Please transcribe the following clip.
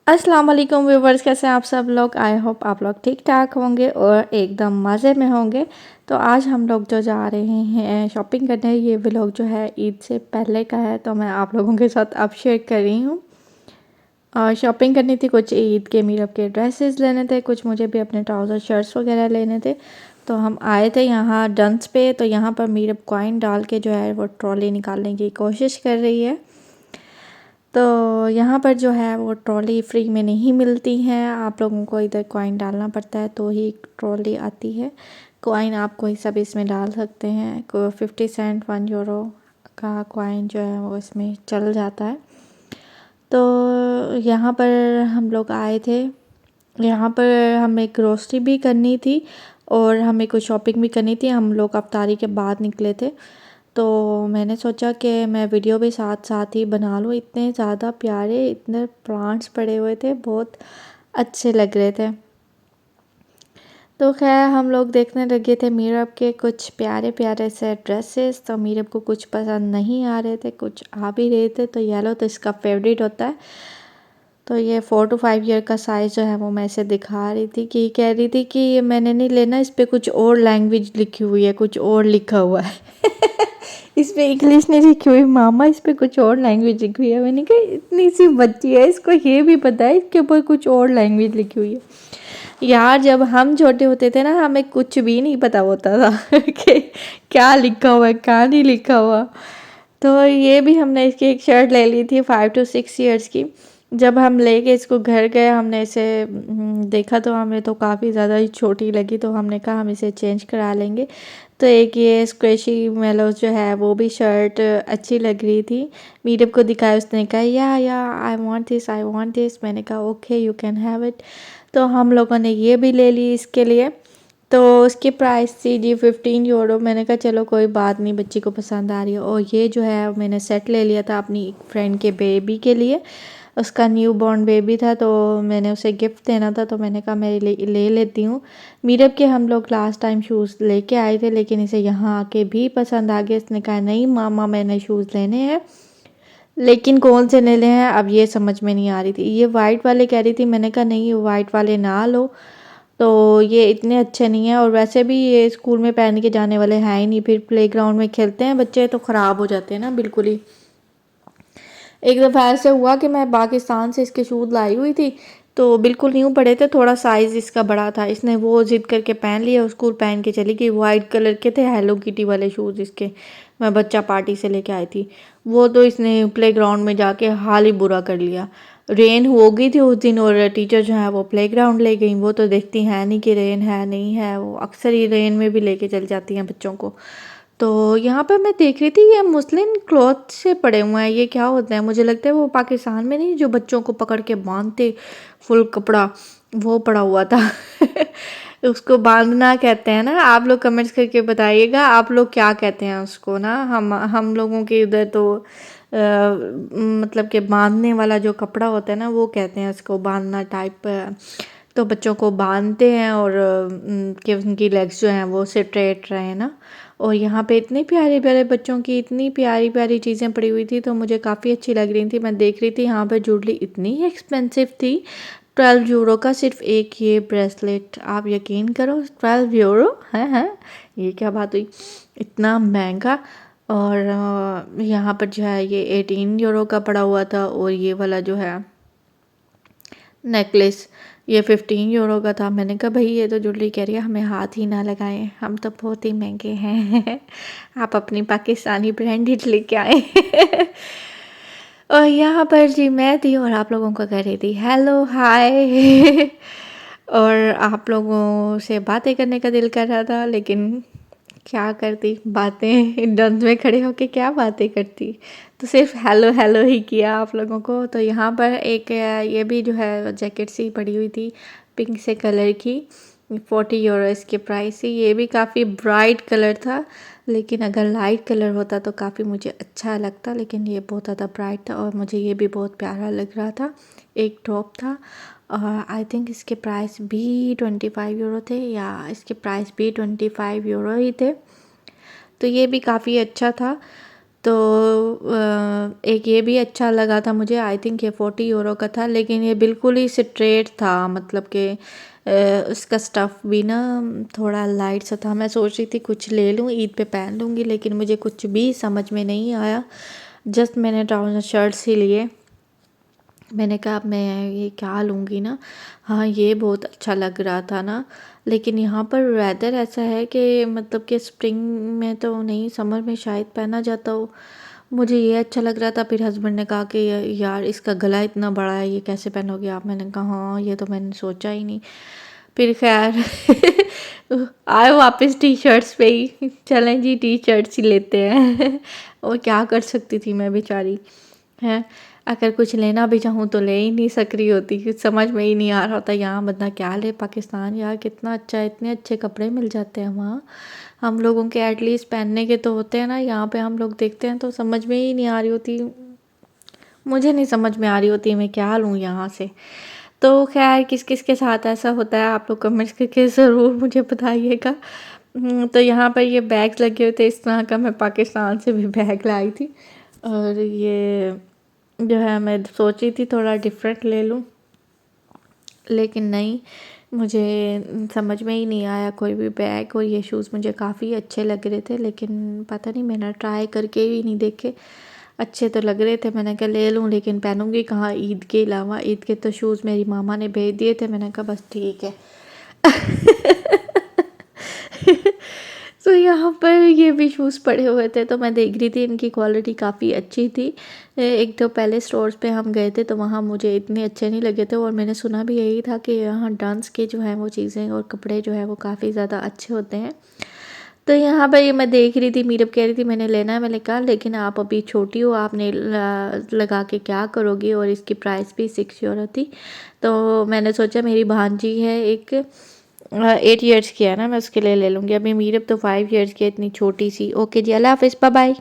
अस्सलाम वालेकुम व्यूवर्स, कैसे हैं आप सब लोग। आई होप आप लोग ठीक ठाक होंगे और एकदम मज़े में होंगे। तो आज हम लोग जो जा रहे हैं शॉपिंग करने, ये व्लॉग जो है ईद से पहले का है, तो मैं आप लोगों के साथ अब शेयर कर रही हूँ। और शॉपिंग करनी थी, कुछ ईद के मीरब के ड्रेसेस लेने थे, कुछ मुझे भी अपने ट्राउज़र शर्ट्स वगैरह लेने थे। तो हम आए थे यहाँ डंस पे। तो यहाँ पर मीरब कॉइन डाल के जो है वो ट्रॉली निकालने की कोशिश कर रही है। तो यहाँ पर जो है वो ट्रॉली फ्री में नहीं मिलती हैं, आप लोगों को इधर कॉइन डालना पड़ता है तो ही ट्रॉली आती है। कॉइन आप कोई सब इसमें डाल सकते हैं, को 50 सेंट 1 यूरो का कॉइन जो है वो इसमें चल जाता है। तो यहाँ पर हम लोग आए थे, यहाँ पर हमें ग्रोसरी भी करनी थी और हमें कुछ शॉपिंग भी करनी थी। हम लोग अफ्तारी के बाद निकले थे, तो मैंने सोचा कि मैं वीडियो भी साथ साथ ही बना लूँ। इतने ज़्यादा प्यारे इतने प्लांट्स पड़े हुए थे, बहुत अच्छे लग रहे थे। तो खैर हम लोग देखने लगे थे मीरब के कुछ प्यारे प्यारे से ड्रेसेस। तो मीरब को कुछ पसंद नहीं आ रहे थे, कुछ आ भी रहे थे। तो येलो तो इसका फेवरेट होता है। तो ये 4 to 5 ईयर का साइज़ जो है वो मैं इसे दिखा रही थी कि कह रही थी कि ये मैंने नहीं लेना, इस पर कुछ और लैंग्वेज लिखी हुई है, कुछ और लिखा हुआ है। इस पे इंग्लिश नहीं लिखी हुई मामा, इस पे कुछ और लैंग्वेज लिखी हुई है। मैंने कहा इतनी सी बच्ची है, इसको ये भी पता है इसके ऊपर कुछ और लैंग्वेज लिखी हुई है। यार जब हम छोटे होते थे ना, हमें कुछ भी नहीं पता होता था कि क्या लिखा हुआ है क्या नहीं लिखा हुआ। तो ये भी हमने इसकी एक शर्ट ले ली थी 5 to 6 ईयर्स की। जब हम लेके इसको घर गए, हमने इसे देखा तो हमें तो काफ़ी ज़्यादा ही छोटी लगी। तो हमने कहा हम इसे चेंज करा लेंगे। तो एक ये स्क्वेशी मेलोस जो है वो भी शर्ट अच्छी लग रही थी। मीरब को दिखाया, उसने कहा या आई वांट दिस। मैंने कहा okay you can have it. तो हम लोगों ने ये भी ले ली इसके लिए। तो उसकी प्राइस थी जी 15 यूरो। मैंने कहा चलो कोई बात नहीं, बच्ची को पसंद आ रही है। और ये जो है मैंने सेट ले लिया था अपनी एक फ्रेंड के बेबी के लिए, उसका न्यू बॉर्न बेबी था, तो मैंने उसे गिफ्ट देना था, तो मैंने कहा मैं ले लेती हूँ। मीरब के हम लोग लास्ट टाइम शूज़ लेके आए थे, लेकिन इसे यहाँ आके भी पसंद आ गया। इसने कहा नहीं मामा मैंने शूज़ लेने हैं, लेकिन कौन से लेने हैं अब ये समझ में नहीं आ रही थी। ये वाइट वाले कह रही थी, मैंने कहा नहीं वाइट वाले ना लो, तो ये इतने अच्छे नहीं है। और वैसे भी ये स्कूल में पहन के जाने वाले हैं ही नहीं, फिर प्लेग्राउंड में खेलते हैं बच्चे तो ख़राब हो जाते हैं ना बिल्कुल ही। एक दफ़ा ऐसे हुआ कि मैं पाकिस्तान से इसके शूज़ लाई हुई थी, तो बिल्कुल न्यू पड़े थे, थोड़ा साइज़ इसका बड़ा था। इसने वो ज़िद करके पहन लिया और स्कूल पहन के चली गई। वाइट कलर के थे हेलो किटी वाले शूज़ इसके, मैं बच्चा पार्टी से लेके आई थी। वो तो इसने प्लेग्राउंड में जाके हाल ही बुरा कर लिया। रेन हो गई थी उस दिन और टीचर जो है वो प्लेग्राउंड ले गई। वो तो देखती हैं नहीं कि रेन है नहीं है, वो अक्सर ही रेन में भी लेके चल जाती हैं बच्चों को। तो यहाँ पर मैं देख रही थी ये मुस्लिम क्लॉथ से पड़े हुए हैं, ये क्या होता है। मुझे लगता है वो पाकिस्तान में नहीं जो बच्चों को पकड़ के बांधते फुल कपड़ा, वो पड़ा हुआ था। उसको बांधना कहते हैं ना, आप लोग कमेंट्स करके बताइएगा आप लोग क्या कहते हैं उसको ना। हम लोगों के इधर तो मतलब कि बांधने वाला जो कपड़ा होता है ना वो कहते हैं उसको, बांधना टाइप। तो बच्चों को बांधते हैं और कि उनकी लेग्स जो हैं वो स्ट्रेट रहे ना। और यहाँ पे इतने प्यारे प्यारे बच्चों की इतनी प्यारी प्यारी चीज़ें पड़ी हुई थी, तो मुझे काफ़ी अच्छी लग रही थी। मैं देख रही थी यहाँ पे ज्वेलरी इतनी एक्सपेंसिव थी, 12 यूरो का सिर्फ एक ये ब्रेसलेट। आप यकीन करो 12 यूरो है ये क्या बात हुई, इतना महंगा। और यहाँ पर जो है ये 18 यूरो का पड़ा हुआ था। और ये वाला जो है नेकलेस ये 15 यूरो का था। मैंने कहा भाई ये तो ज्वेलरी कह रही है हमें हाथ ही ना लगाएं, हम तो बहुत ही महंगे हैं। आप अपनी पाकिस्तानी ब्रांडेड लेके आए। और यहाँ पर जी मैं थी और आप लोगों को कह रही थी हेलो हाय। और आप लोगों से बातें करने का दिल कर रहा था, लेकिन क्या करती बातें, डंस में खड़े होके क्या बातें करती। तो सिर्फ हेलो हेलो ही किया आप लोगों को। तो यहाँ पर एक ये भी जो है जैकेट सी पड़ी हुई थी पिंक से कलर की, 40 यूरो इसकी प्राइस थी। ये भी काफ़ी ब्राइट कलर था, लेकिन अगर लाइट कलर होता तो काफ़ी मुझे अच्छा लगता, लेकिन ये बहुत ज़्यादा ब्राइट था और मुझे ये भी बहुत प्यारा लग रहा था। एक टॉप था और आई थिंक इसके प्राइस भी 25 यूरो थे, या इसके प्राइस भी 25 यूरो ही थे। तो ये भी काफ़ी अच्छा था। तो एक ये भी अच्छा लगा था मुझे, आई थिंक ये 40 यूरो का था, लेकिन ये बिल्कुल ही स्ट्रेट था, मतलब कि उसका स्टफ़ भी ना थोड़ा लाइट सा था। मैं सोच रही थी कुछ ले लूँ, ईद पे पहन लूँगी, लेकिन मुझे कुछ भी समझ में नहीं आया। जस्ट मैंने ट्राउज़र शर्ट्स ही लिए। मैंने कहा अब मैं ये क्या लूँगी ना। हाँ, ये बहुत अच्छा लग रहा था ना, लेकिन यहाँ पर वेदर ऐसा है कि मतलब कि स्प्रिंग में तो नहीं, समर में शायद पहना जाता हो। मुझे ये अच्छा लग रहा था, फिर हस्बैंड ने कहा कि यार इसका गला इतना बड़ा है, ये कैसे पहनोगे आप? मैंने कहा हाँ, ये तो मैंने सोचा ही नहीं। फिर खैर आए वापस टी शर्ट्स पे ही, चलें जी टी शर्ट्स ही लेते हैं। और क्या कर सकती थी मैं बेचारी, हैं। अगर कुछ लेना भी चाहूँ तो ले ही नहीं सक रही होती, कुछ समझ में ही नहीं आ रहा होता यहाँ बंदा क्या ले। पाकिस्तान यार कितना अच्छा है, इतने अच्छे कपड़े मिल जाते हैं वहाँ। हम लोगों के एटलीस्ट पहनने के तो होते हैं ना, यहाँ पे हम लोग देखते हैं तो समझ में ही नहीं आ रही होती। मुझे नहीं समझ में आ रही होती मैं क्या लूँ यहाँ से। तो खैर किस किस के साथ ऐसा होता है आप लोग कमेंट्स करके ज़रूर मुझे बताइएगा। तो यहाँ पर ये बैग्स लगे हुए थे, इस तरह का मैं पाकिस्तान से भी बैग लाई थी। और ये जो है मैं सोची थी थोड़ा डिफरेंट ले लूँ, लेकिन नहीं, मुझे समझ में ही नहीं आया कोई भी बैग। और ये शूज़ मुझे काफ़ी अच्छे लग रहे थे, लेकिन पता नहीं मैंने ट्राई करके ही नहीं देखे। अच्छे तो लग रहे थे, मैंने कहा ले लूँ, लेकिन पहनूंगी कहाँ ईद के अलावा। ईद के तो शूज़ मेरी मामा ने भेज दिए थे, मैंने कहा बस ठीक है। तो यहाँ पर ये भी शूज़ पड़े हुए थे, तो मैं देख रही थी इनकी क्वालिटी काफ़ी अच्छी थी। एक तो पहले स्टोर्स पे हम गए थे तो वहाँ मुझे इतने अच्छे नहीं लगे थे, और मैंने सुना भी यही था कि यहाँ डांस के जो हैं वो चीज़ें और कपड़े जो है वो काफ़ी ज़्यादा अच्छे होते हैं। तो यहाँ पर ये मैं देख रही थी, मीरब कह रही थी मैंने लेना है, मैंने कहा लेकिन आप अभी छोटी हो, आपने लगा के क्या करोगी, और इसकी प्राइस भी 6 यूरो थी। तो मैंने सोचा मेरी भांजी है एक 8 ईयर्स की है ना, मैं उसके लिए ले लूँगी। अभी मीरब तो 5 ईयर्स की है, इतनी छोटी सी। ओके जी, अल्लाह हाफ़िज़, बाय बाय।